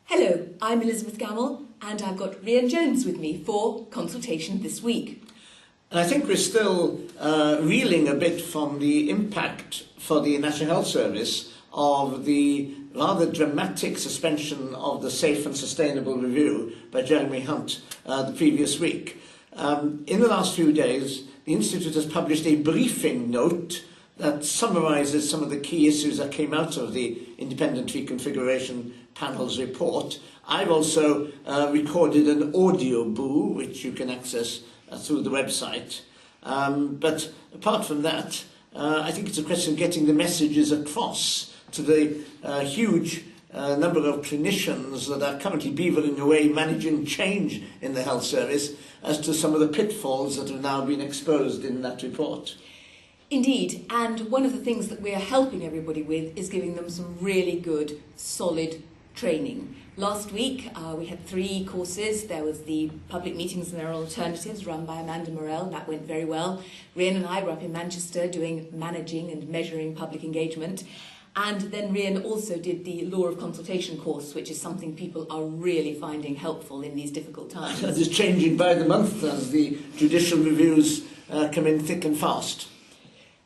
Hello, I'm Elizabeth Gamble and I've got Rhian Jones with me for Consultation this week. And I think we're still reeling a bit from the impact for the National Health Service of the rather dramatic suspension of the Safe and Sustainable Review by Jeremy Hunt the previous week. In the last few days, the Institute has published a briefing note that summarises some of the key issues that came out of the Independent Reconfiguration Panel's report. I've also recorded an audio boo, which you can access through the website. But apart from that, I think it's a question of getting the messages across to the huge number of clinicians that are currently beavering away managing change in the health service as to some of the pitfalls that have now been exposed in that report. Indeed, and one of the things that we're helping everybody with is giving them some really good, solid training. Last week we had 3 courses. There was the Public Meetings and Their Alternatives run by Amanda Morell, and that went very well. Rhian and I were up in Manchester doing managing and measuring public engagement. And then Rhian also did the Law of Consultation course, which is something people are really finding helpful in these difficult times. That is changing by the month as the judicial reviews come in thick and fast.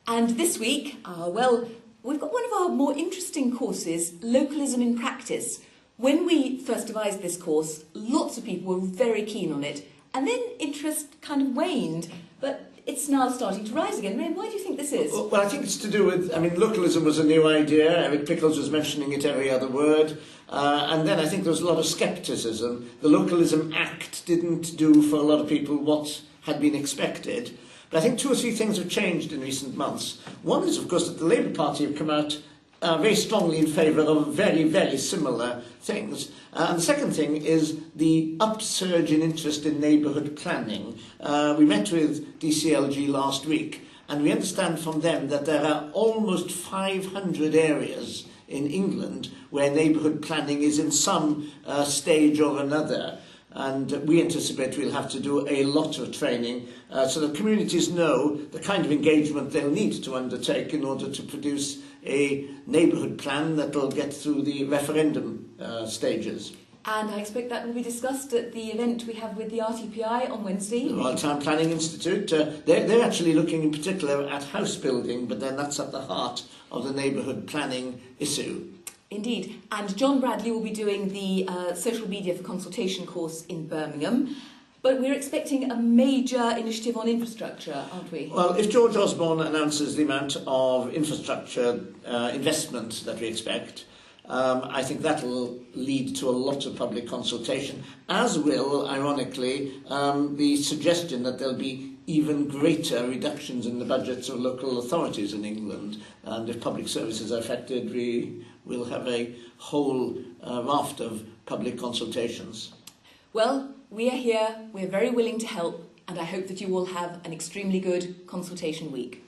And this week, we've got one of our more interesting courses, Localism in Practice. When we first devised this course, lots of people were very keen on it, and then interest kind of waned, but it's now starting to rise again. Rhian, why do you think this is? Well, I think it's to do with, localism was a new idea. Eric Pickles was mentioning it every other word. And then I think there was a lot of scepticism. The Localism Act didn't do for a lot of people what had been expected. But I think 2 or 3 things have changed in recent months. One is, of course, that the Labour Party have come out very strongly in favour of very, very similar things. And the second thing is the upsurge in interest in neighbourhood planning. We met with DCLG last week, and we understand from them that there are almost 500 areas in England where neighbourhood planning is in some stage or another. And we anticipate we'll have to do a lot of training so that communities know the kind of engagement they'll need to undertake in order to produce a neighbourhood plan that will get through the referendum stages. And I expect that will be discussed at the event we have with the RTPI on Wednesday. The Royal Town Planning Institute, they're actually looking in particular at house building, but then that's at the heart of the neighbourhood planning issue. Indeed, and John Bradley will be doing the Social Media for Consultation course in Birmingham, but we're expecting a major initiative on infrastructure, aren't we? Well, if George Osborne announces the amount of infrastructure investment that we expect, I think that will lead to a lot of public consultation, as will, ironically, the suggestion that there'll be even greater reductions in the budgets of local authorities in England. And if public services are affected, we will have a whole raft of public consultations. Well, we are here, we're very willing to help, and I hope that you will have an extremely good consultation week.